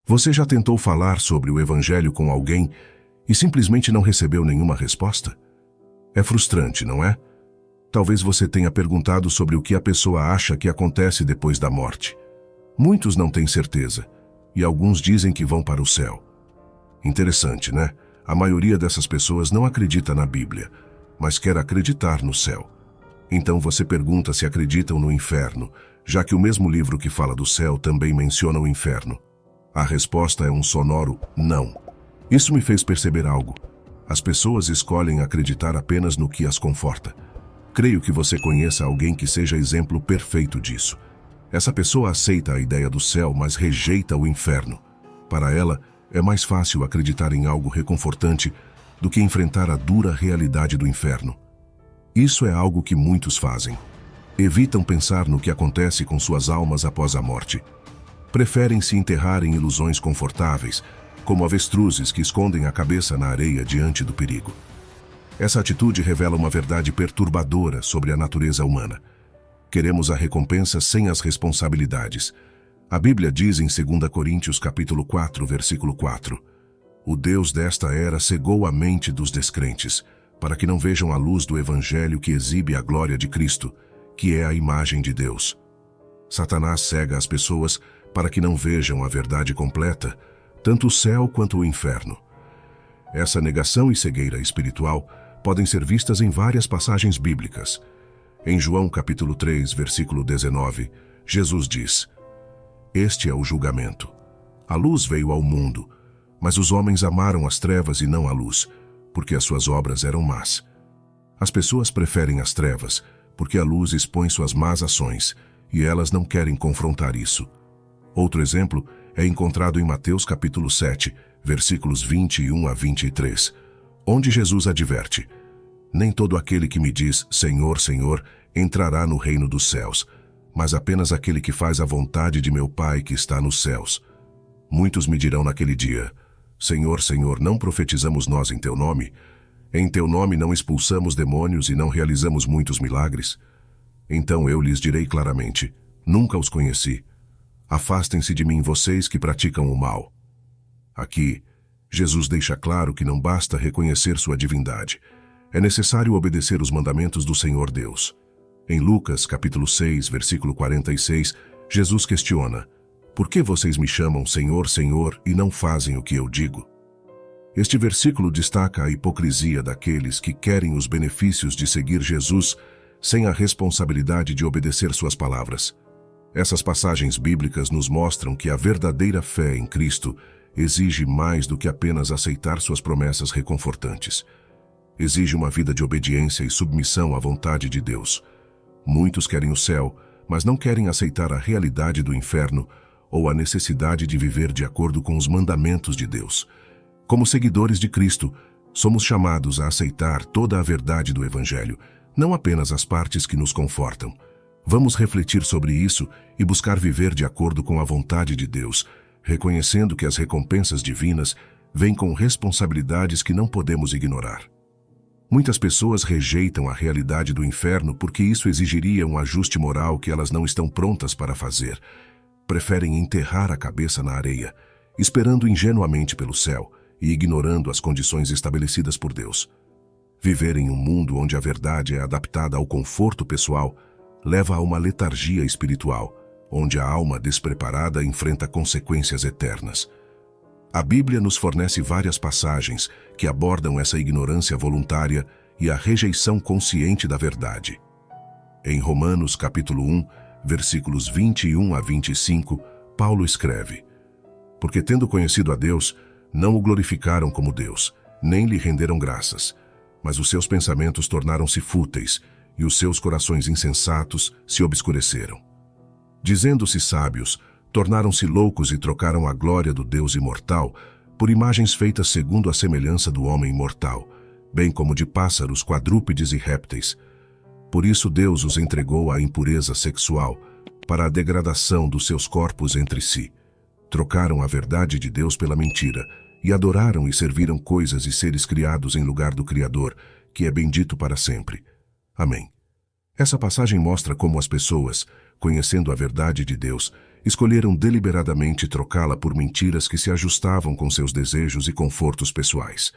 Você já tentou falar sobre o Evangelho com alguém e simplesmente não recebeu nenhuma resposta? É frustrante, não é? Talvez você tenha perguntado sobre o que a pessoa acha que acontece depois da morte. Muitos não têm certeza, e alguns dizem que vão para o céu. Interessante, né? A maioria dessas pessoas não acredita na Bíblia, mas quer acreditar no céu. Então você pergunta se acreditam no inferno, já que o mesmo livro que fala do céu também menciona o inferno. A resposta é um sonoro não. Isso me fez perceber algo. As pessoas escolhem acreditar apenas no que as conforta. Creio que você conheça alguém que seja exemplo perfeito disso. Essa pessoa aceita a ideia do céu, mas rejeita o inferno. Para ela, é mais fácil acreditar em algo reconfortante do que enfrentar a dura realidade do inferno. Isso é algo que muitos fazem. Evitam pensar no que acontece com suas almas após a morte. Preferem se enterrar em ilusões confortáveis, como avestruzes que escondem a cabeça na areia diante do perigo. Essa atitude revela uma verdade perturbadora sobre a natureza humana. Queremos a recompensa sem as responsabilidades. A Bíblia diz em 2 Coríntios capítulo 4, versículo 4: O Deus desta era cegou a mente dos descrentes, para que não vejam a luz do Evangelho que exibe a glória de Cristo, que é a imagem de Deus. Satanás cega as pessoas para que não vejam a verdade completa, tanto o céu quanto o inferno. Essa negação e cegueira espiritual podem ser vistas em várias passagens bíblicas. Em João capítulo 3, versículo 19, Jesus diz: Este é o julgamento. A luz veio ao mundo, mas os homens amaram as trevas e não a luz, porque as suas obras eram más. As pessoas preferem as trevas, porque a luz expõe suas más ações, e elas não querem confrontar isso. Outro exemplo é encontrado em Mateus capítulo 7, versículos 21 a 23, onde Jesus adverte: Nem todo aquele que me diz, Senhor, Senhor, entrará no reino dos céus, mas apenas aquele que faz a vontade de meu Pai que está nos céus. Muitos me dirão naquele dia: Senhor, Senhor, não profetizamos nós em teu nome? Em teu nome não expulsamos demônios e não realizamos muitos milagres? Então eu lhes direi claramente: Nunca os conheci. Afastem-se de mim, vocês que praticam o mal. Aqui, Jesus deixa claro que não basta reconhecer sua divindade. É necessário obedecer os mandamentos do Senhor Deus. Em Lucas, capítulo 6, versículo 46, Jesus questiona: Por que vocês me chamam Senhor, Senhor e não fazem o que eu digo? Este versículo destaca a hipocrisia daqueles que querem os benefícios de seguir Jesus sem a responsabilidade de obedecer suas palavras. Essas passagens bíblicas nos mostram que a verdadeira fé em Cristo exige mais do que apenas aceitar suas promessas reconfortantes. Exige uma vida de obediência e submissão à vontade de Deus. Muitos querem o céu, mas não querem aceitar a realidade do inferno ou a necessidade de viver de acordo com os mandamentos de Deus. Como seguidores de Cristo, somos chamados a aceitar toda a verdade do Evangelho, não apenas as partes que nos confortam. Vamos refletir sobre isso e buscar viver de acordo com a vontade de Deus, reconhecendo que as recompensas divinas vêm com responsabilidades que não podemos ignorar. Muitas pessoas rejeitam a realidade do inferno porque isso exigiria um ajuste moral que elas não estão prontas para fazer. Preferem enterrar a cabeça na areia, esperando ingenuamente pelo céu e ignorando as condições estabelecidas por Deus. Viver em um mundo onde a verdade é adaptada ao conforto pessoal leva a uma letargia espiritual, onde a alma despreparada enfrenta consequências eternas. A Bíblia nos fornece várias passagens que abordam essa ignorância voluntária e a rejeição consciente da verdade. Em Romanos capítulo 1, versículos 21 a 25, Paulo escreve: Porque tendo conhecido a Deus, não o glorificaram como Deus, nem lhe renderam graças, mas os seus pensamentos tornaram-se fúteis, e os seus corações insensatos se obscureceram. Dizendo-se sábios, tornaram-se loucos e trocaram a glória do Deus imortal por imagens feitas segundo a semelhança do homem mortal, bem como de pássaros, quadrúpedes e répteis. Por isso Deus os entregou à impureza sexual, para a degradação dos seus corpos entre si. Trocaram a verdade de Deus pela mentira, e adoraram e serviram coisas e seres criados em lugar do Criador, que é bendito para sempre. Amém. Essa passagem mostra como as pessoas, conhecendo a verdade de Deus, escolheram deliberadamente trocá-la por mentiras que se ajustavam com seus desejos e confortos pessoais.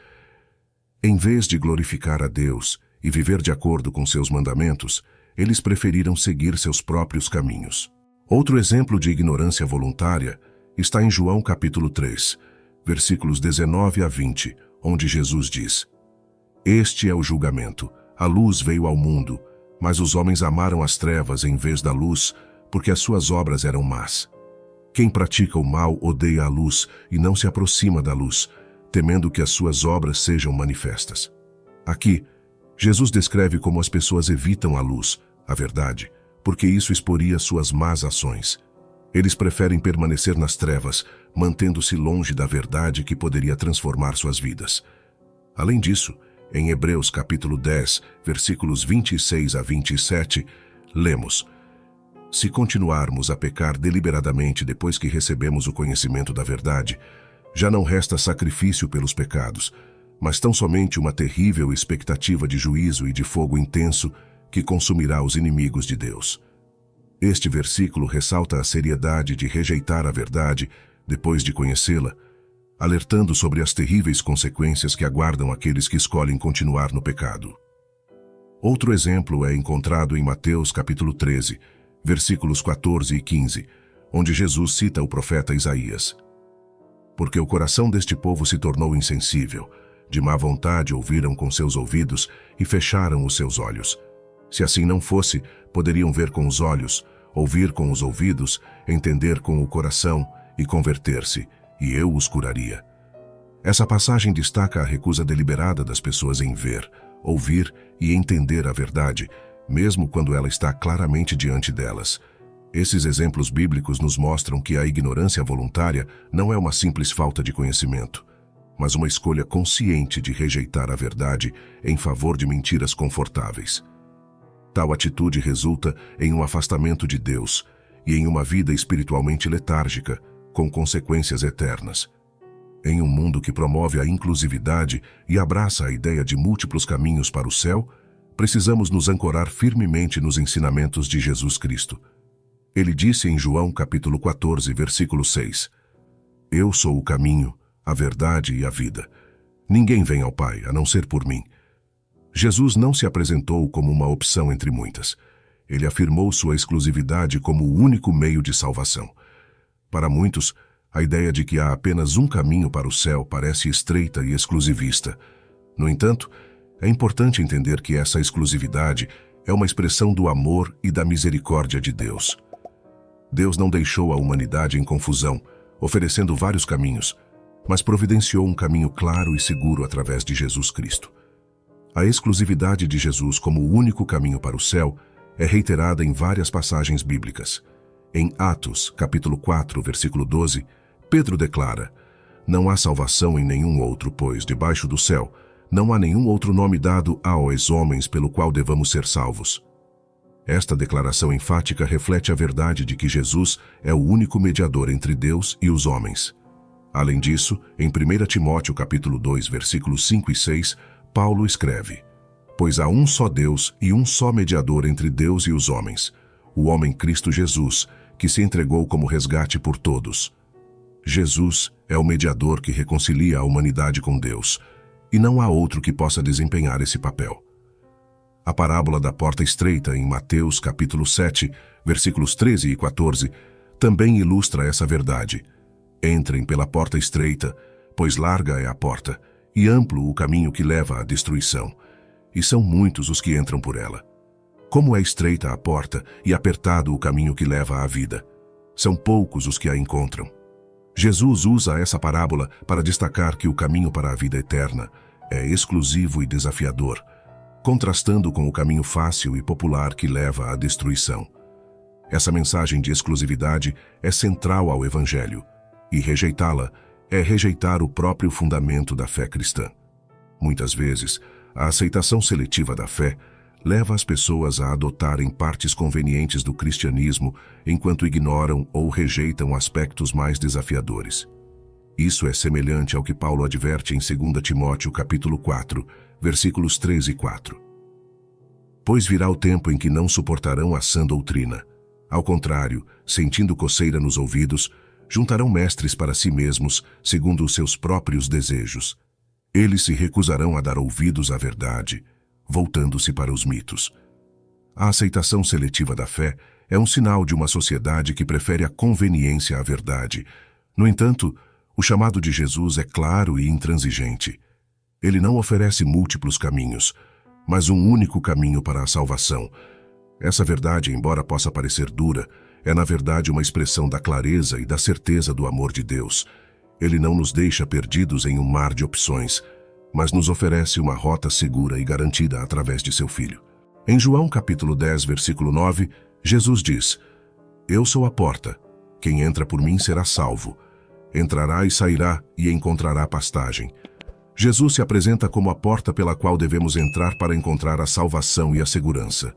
Em vez de glorificar a Deus e viver de acordo com seus mandamentos, eles preferiram seguir seus próprios caminhos. Outro exemplo de ignorância voluntária está em João capítulo 3, versículos 19 a 20, onde Jesus diz: Este é o julgamento. A luz veio ao mundo, mas os homens amaram as trevas em vez da luz, porque as suas obras eram más. Quem pratica o mal odeia a luz e não se aproxima da luz, temendo que as suas obras sejam manifestas. Aqui, Jesus descreve como as pessoas evitam a luz, a verdade, porque isso exporia suas más ações. Eles preferem permanecer nas trevas, mantendo-se longe da verdade que poderia transformar suas vidas. Além disso, em Hebreus capítulo 10, versículos 26 a 27, lemos: Se continuarmos a pecar deliberadamente depois que recebemos o conhecimento da verdade, já não resta sacrifício pelos pecados, mas tão somente uma terrível expectativa de juízo e de fogo intenso que consumirá os inimigos de Deus. Este versículo ressalta a seriedade de rejeitar a verdade depois de conhecê-la, alertando sobre as terríveis consequências que aguardam aqueles que escolhem continuar no pecado. Outro exemplo é encontrado em Mateus capítulo 13, versículos 14 e 15, onde Jesus cita o profeta Isaías. Porque o coração deste povo se tornou insensível, de má vontade ouviram com seus ouvidos e fecharam os seus olhos. Se assim não fosse, poderiam ver com os olhos, ouvir com os ouvidos, entender com o coração e converter-se, e eu os curaria. Essa passagem destaca a recusa deliberada das pessoas em ver, ouvir e entender a verdade, mesmo quando ela está claramente diante delas. Esses exemplos bíblicos nos mostram que a ignorância voluntária não é uma simples falta de conhecimento, mas uma escolha consciente de rejeitar a verdade em favor de mentiras confortáveis. Tal atitude resulta em um afastamento de Deus e em uma vida espiritualmente letárgica, com consequências eternas. Em um mundo que promove a inclusividade e abraça a ideia de múltiplos caminhos para o céu, precisamos nos ancorar firmemente nos ensinamentos de Jesus Cristo. Ele disse em João capítulo 14, versículo 6, Eu sou o caminho, a verdade e a vida. Ninguém vem ao Pai a não ser por mim. Jesus não se apresentou como uma opção entre muitas. Ele afirmou sua exclusividade como o único meio de salvação. Para muitos, a ideia de que há apenas um caminho para o céu parece estreita e exclusivista. No entanto, é importante entender que essa exclusividade é uma expressão do amor e da misericórdia de Deus. Deus não deixou a humanidade em confusão, oferecendo vários caminhos, mas providenciou um caminho claro e seguro através de Jesus Cristo. A exclusividade de Jesus como o único caminho para o céu é reiterada em várias passagens bíblicas. Em Atos, capítulo 4, versículo 12, Pedro declara: Não há salvação em nenhum outro, pois, debaixo do céu, não há nenhum outro nome dado aos homens pelo qual devamos ser salvos. Esta declaração enfática reflete a verdade de que Jesus é o único mediador entre Deus e os homens. Além disso, em 1 Timóteo, capítulo 2, versículos 5 e 6, Paulo escreve: Pois há um só Deus e um só mediador entre Deus e os homens, o homem Cristo Jesus, que se entregou como resgate por todos. Jesus é o mediador que reconcilia a humanidade com Deus, e não há outro que possa desempenhar esse papel. A parábola da porta estreita em Mateus capítulo 7, versículos 13 e 14, também ilustra essa verdade. Entrem pela porta estreita, pois larga é a porta, e amplo o caminho que leva à destruição, e são muitos os que entram por ela. Como é estreita a porta e apertado o caminho que leva à vida, são poucos os que a encontram. Jesus usa essa parábola para destacar que o caminho para a vida eterna é exclusivo e desafiador, contrastando com o caminho fácil e popular que leva à destruição. Essa mensagem de exclusividade é central ao Evangelho, e rejeitá-la é rejeitar o próprio fundamento da fé cristã. Muitas vezes, a aceitação seletiva da fé leva as pessoas a adotarem partes convenientes do cristianismo enquanto ignoram ou rejeitam aspectos mais desafiadores. Isso é semelhante ao que Paulo adverte em 2 Timóteo capítulo 4, versículos 3 e 4. Pois virá o tempo em que não suportarão a sã doutrina, Ao contrário, sentindo coceira nos ouvidos, juntarão mestres para si mesmos, segundo os seus próprios desejos. Eles se recusarão a dar ouvidos à verdade, voltando-se para os mitos. A aceitação seletiva da fé é um sinal de uma sociedade que prefere a conveniência à verdade. No entanto, o chamado de Jesus é claro e intransigente. Ele não oferece múltiplos caminhos, mas um único caminho para a salvação. Essa verdade, embora possa parecer dura, é na verdade uma expressão da clareza e da certeza do amor de Deus. Ele não nos deixa perdidos em um mar de opções, mas nos oferece uma rota segura e garantida através de seu Filho. Em João capítulo 10, versículo 9, Jesus diz: Eu sou a porta. Quem entra por mim será salvo. Entrará e sairá e encontrará pastagem. Jesus se apresenta como a porta pela qual devemos entrar para encontrar a salvação e a segurança.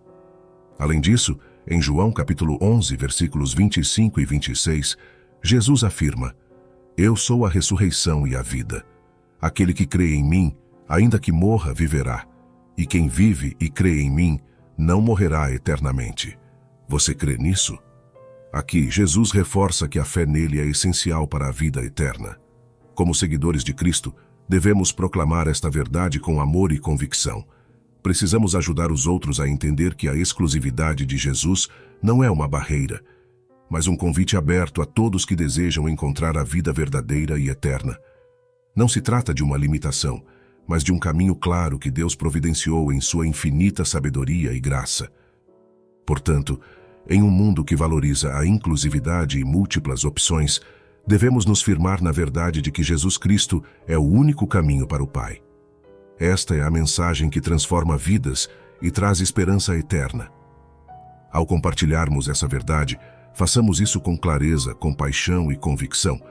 Além disso, em João capítulo 11, versículos 25 e 26, Jesus afirma: Eu sou a ressurreição e a vida. Aquele que crê em mim, ainda que morra, viverá. E quem vive e crê em mim, não morrerá eternamente. Você crê nisso? Aqui, Jesus reforça que a fé nele é essencial para a vida eterna. Como seguidores de Cristo, devemos proclamar esta verdade com amor e convicção. Precisamos ajudar os outros a entender que a exclusividade de Jesus não é uma barreira, mas um convite aberto a todos que desejam encontrar a vida verdadeira e eterna. Não se trata de uma limitação, mas de um caminho claro que Deus providenciou em sua infinita sabedoria e graça. Portanto, em um mundo que valoriza a inclusividade e múltiplas opções, devemos nos firmar na verdade de que Jesus Cristo é o único caminho para o Pai. Esta é a mensagem que transforma vidas e traz esperança eterna. Ao compartilharmos essa verdade, façamos isso com clareza, compaixão e convicção,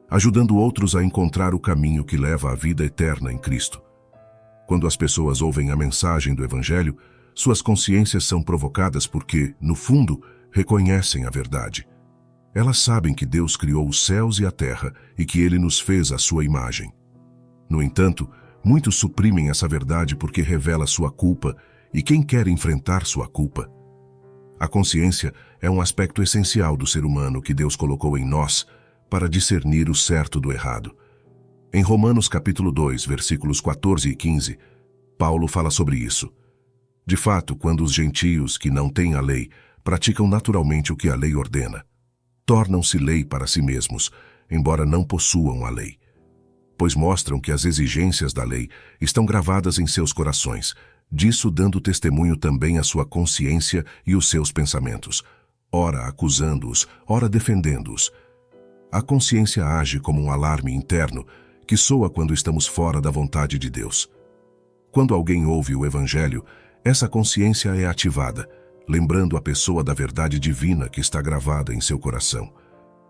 ajudando outros a encontrar o caminho que leva à vida eterna em Cristo. Quando as pessoas ouvem a mensagem do Evangelho, suas consciências são provocadas porque, no fundo, reconhecem a verdade. Elas sabem que Deus criou os céus e a terra e que Ele nos fez à sua imagem. No entanto, muitos suprimem essa verdade porque revela sua culpa, e quem quer enfrentar sua culpa? A consciência é um aspecto essencial do ser humano que Deus colocou em nós para discernir o certo do errado. Em Romanos capítulo 2, versículos 14 e 15, Paulo fala sobre isso. De fato, quando os gentios, que não têm a lei, praticam naturalmente o que a lei ordena, tornam-se lei para si mesmos, embora não possuam a lei. Pois mostram que as exigências da lei estão gravadas em seus corações, disso dando testemunho também a sua consciência e os seus pensamentos, ora acusando-os, ora defendendo-os. A consciência age como um alarme interno que soa quando estamos fora da vontade de Deus. Quando alguém ouve o Evangelho, essa consciência é ativada, lembrando a pessoa da verdade divina que está gravada em seu coração.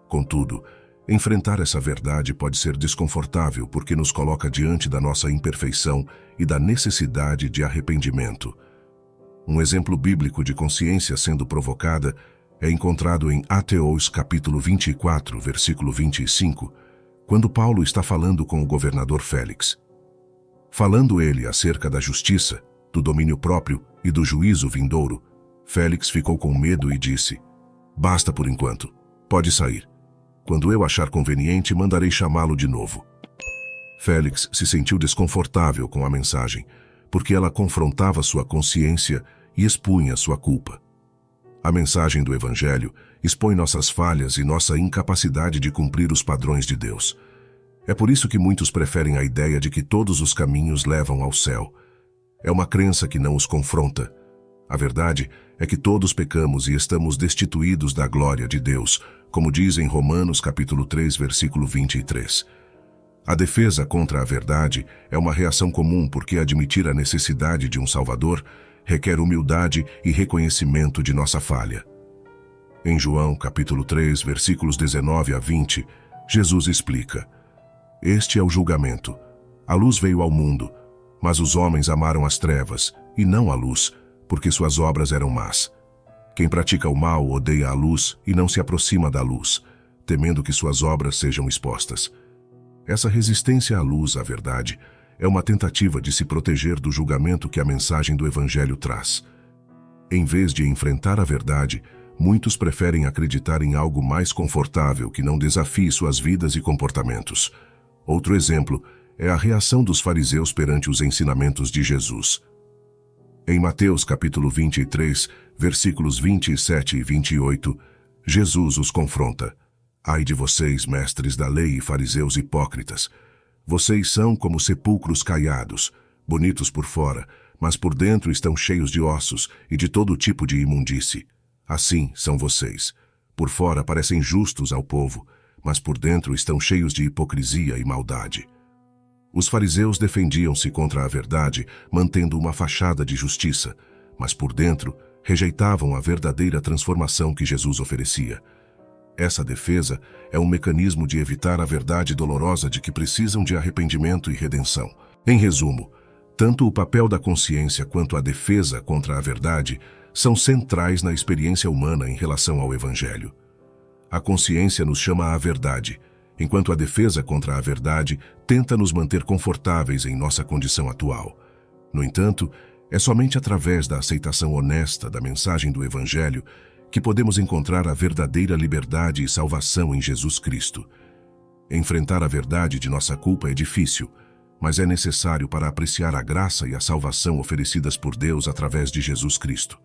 Contudo, enfrentar essa verdade pode ser desconfortável porque nos coloca diante da nossa imperfeição e da necessidade de arrependimento. Um exemplo bíblico de consciência sendo provocada é encontrado em Ateus capítulo 24, versículo 25, quando Paulo está falando com o governador Félix. Falando ele acerca da justiça, do domínio próprio e do juízo vindouro, Félix ficou com medo e disse: Basta por enquanto, pode sair. Quando eu achar conveniente, mandarei chamá-lo de novo. Félix se sentiu desconfortável com a mensagem, porque ela confrontava sua consciência e expunha sua culpa. A mensagem do Evangelho expõe nossas falhas e nossa incapacidade de cumprir os padrões de Deus. É por isso que muitos preferem a ideia de que todos os caminhos levam ao céu. É uma crença que não os confronta. A verdade é que todos pecamos e estamos destituídos da glória de Deus, como diz em Romanos capítulo 3, versículo 23. A defesa contra a verdade é uma reação comum porque admitir a necessidade de um Salvador requer humildade e reconhecimento de nossa falha. Em João capítulo 3, versículos 19 a 20, Jesus explica: Este é o julgamento. A luz veio ao mundo, mas os homens amaram as trevas e não a luz, porque suas obras eram más. Quem pratica o mal odeia a luz e não se aproxima da luz, temendo que suas obras sejam expostas. Essa resistência à luz, à verdade, é uma tentativa de se proteger do julgamento que a mensagem do Evangelho traz. Em vez de enfrentar a verdade, muitos preferem acreditar em algo mais confortável que não desafie suas vidas e comportamentos. Outro exemplo é a reação dos fariseus perante os ensinamentos de Jesus. Em Mateus capítulo 23, versículos 27 e 28, Jesus os confronta. Ai de vocês, mestres da lei e fariseus hipócritas! Vocês são como sepulcros caiados, bonitos por fora, mas por dentro estão cheios de ossos e de todo tipo de imundície. Assim são vocês. Por fora parecem justos ao povo, mas por dentro estão cheios de hipocrisia e maldade. Os fariseus defendiam-se contra a verdade, mantendo uma fachada de justiça, mas por dentro rejeitavam a verdadeira transformação que Jesus oferecia. Essa defesa é um mecanismo de evitar a verdade dolorosa de que precisam de arrependimento e redenção. Em resumo, tanto o papel da consciência quanto a defesa contra a verdade são centrais na experiência humana em relação ao Evangelho. A consciência nos chama à verdade, enquanto a defesa contra a verdade tenta nos manter confortáveis em nossa condição atual. No entanto, é somente através da aceitação honesta da mensagem do Evangelho que podemos encontrar a verdadeira liberdade e salvação em Jesus Cristo. Enfrentar a verdade de nossa culpa é difícil, mas é necessário para apreciar a graça e a salvação oferecidas por Deus através de Jesus Cristo.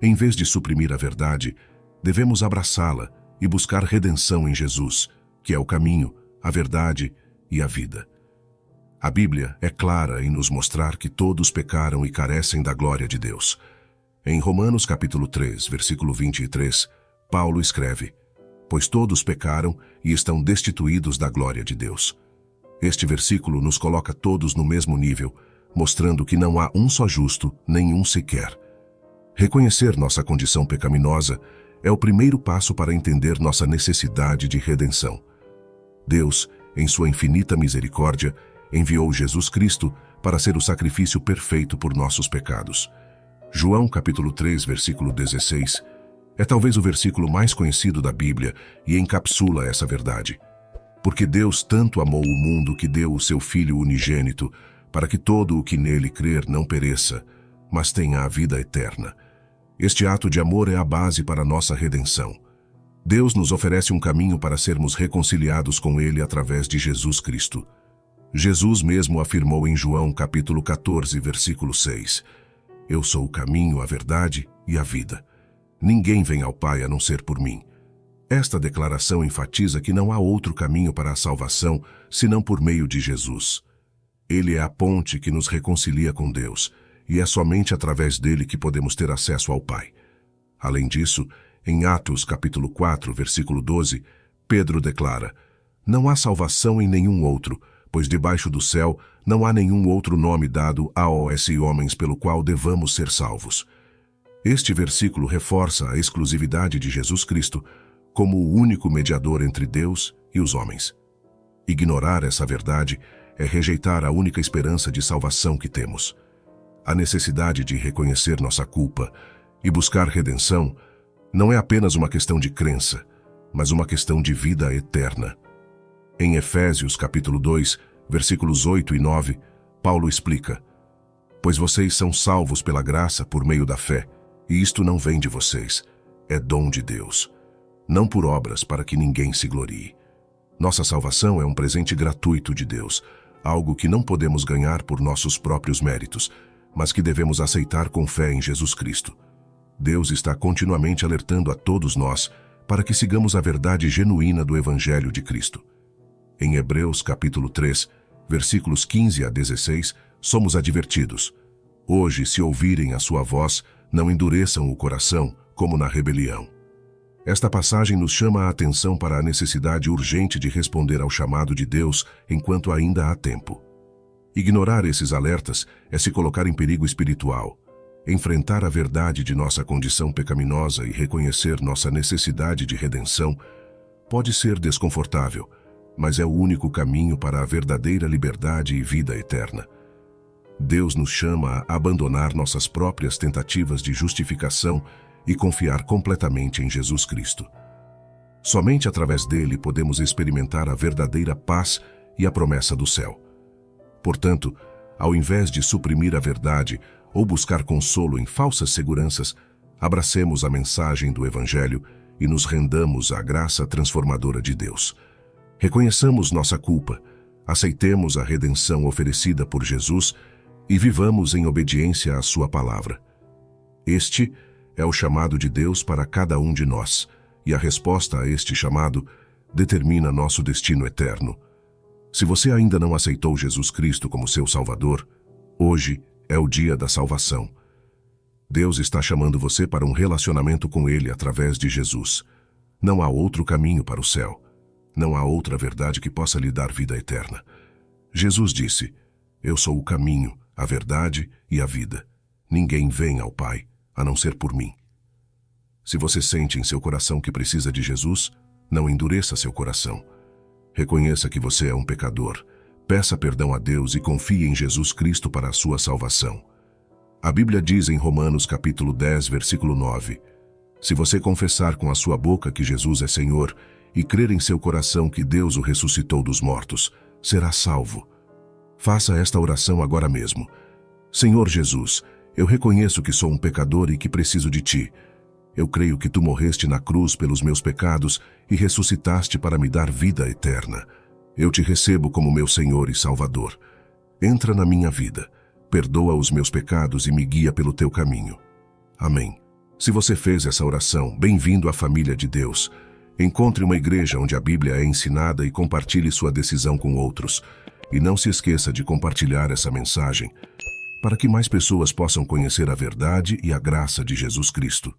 Em vez de suprimir a verdade, devemos abraçá-la e buscar redenção em Jesus, que é o caminho, a verdade e a vida. A Bíblia é clara em nos mostrar que todos pecaram e carecem da glória de Deus. Em Romanos capítulo 3, versículo 23, Paulo escreve: pois todos pecaram e estão destituídos da glória de Deus. Este versículo nos coloca todos no mesmo nível, mostrando que não há um só justo, nenhum sequer. Reconhecer nossa condição pecaminosa é o primeiro passo para entender nossa necessidade de redenção. Deus, em sua infinita misericórdia, enviou Jesus Cristo para ser o sacrifício perfeito por nossos pecados. João capítulo 3, versículo 16, é talvez o versículo mais conhecido da Bíblia e encapsula essa verdade. Porque Deus tanto amou o mundo que deu o seu Filho unigênito, para que todo o que nele crer não pereça, mas tenha a vida eterna. Este ato de amor é a base para a nossa redenção. Deus nos oferece um caminho para sermos reconciliados com Ele através de Jesus Cristo. Jesus mesmo afirmou em João capítulo 14, versículo 6, eu sou o caminho, a verdade e a vida. Ninguém vem ao Pai a não ser por mim. Esta declaração enfatiza que não há outro caminho para a salvação senão por meio de Jesus. Ele é a ponte que nos reconcilia com Deus, e é somente através dele que podemos ter acesso ao Pai. Além disso, em Atos capítulo 4, versículo 12, Pedro declara: não há salvação em nenhum outro, pois debaixo do céu não há nenhum outro nome dado aos homens pelo qual devamos ser salvos. Este versículo reforça a exclusividade de Jesus Cristo como o único mediador entre Deus e os homens. Ignorar essa verdade é rejeitar a única esperança de salvação que temos. A necessidade de reconhecer nossa culpa e buscar redenção não é apenas uma questão de crença, mas uma questão de vida eterna. Em Efésios capítulo 2, versículos 8 e 9, Paulo explica: pois vocês são salvos pela graça por meio da fé, e isto não vem de vocês, é dom de Deus, não por obras para que ninguém se glorie. Nossa salvação é um presente gratuito de Deus, algo que não podemos ganhar por nossos próprios méritos, mas que devemos aceitar com fé em Jesus Cristo. Deus está continuamente alertando a todos nós para que sigamos a verdade genuína do Evangelho de Cristo. Em Hebreus capítulo 3, versículos 15 a 16, somos advertidos: hoje, se ouvirem a sua voz, não endureçam o coração, como na rebelião. Esta passagem nos chama a atenção para a necessidade urgente de responder ao chamado de Deus enquanto ainda há tempo. Ignorar esses alertas é se colocar em perigo espiritual. Enfrentar a verdade de nossa condição pecaminosa e reconhecer nossa necessidade de redenção pode ser desconfortável, mas é o único caminho para a verdadeira liberdade e vida eterna. Deus nos chama a abandonar nossas próprias tentativas de justificação e confiar completamente em Jesus Cristo. Somente através dele podemos experimentar a verdadeira paz e a promessa do céu. Portanto, ao invés de suprimir a verdade ou buscar consolo em falsas seguranças, Abracemos a mensagem do Evangelho e nos rendamos à graça transformadora de Deus. Reconheçamos nossa culpa, aceitemos a redenção oferecida por Jesus e vivamos em obediência à sua palavra. Este é o chamado de Deus para cada um de nós, e a resposta a este chamado determina nosso destino eterno. Se você ainda não aceitou Jesus Cristo como seu Salvador, hoje é o dia da salvação. Deus está chamando você para um relacionamento com Ele através de Jesus. Não há outro caminho para o céu. Não há outra verdade que possa lhe dar vida eterna. Jesus disse: Eu sou o caminho, a verdade e a vida. Ninguém vem ao Pai, a não ser por mim. Se você sente em seu coração que precisa de Jesus, não endureça seu coração. Reconheça que você é um pecador. Peça perdão a Deus e confie em Jesus Cristo para a sua salvação. A Bíblia diz em Romanos capítulo 10, versículo 9, Se você confessar com a sua boca que Jesus é Senhor e crer em seu coração que Deus o ressuscitou dos mortos, será salvo. Faça esta oração agora mesmo. Senhor Jesus, eu reconheço que sou um pecador e que preciso de Ti. Eu creio que Tu morreste na cruz pelos meus pecados e ressuscitaste para me dar vida eterna. Eu Te recebo como meu Senhor e Salvador. Entra na minha vida, perdoa os meus pecados e me guia pelo Teu caminho. Amém. Se você fez essa oração, bem-vindo à família de Deus. Encontre uma igreja onde a Bíblia é ensinada e compartilhe sua decisão com outros. E não se esqueça de compartilhar essa mensagem para que mais pessoas possam conhecer a verdade e a graça de Jesus Cristo.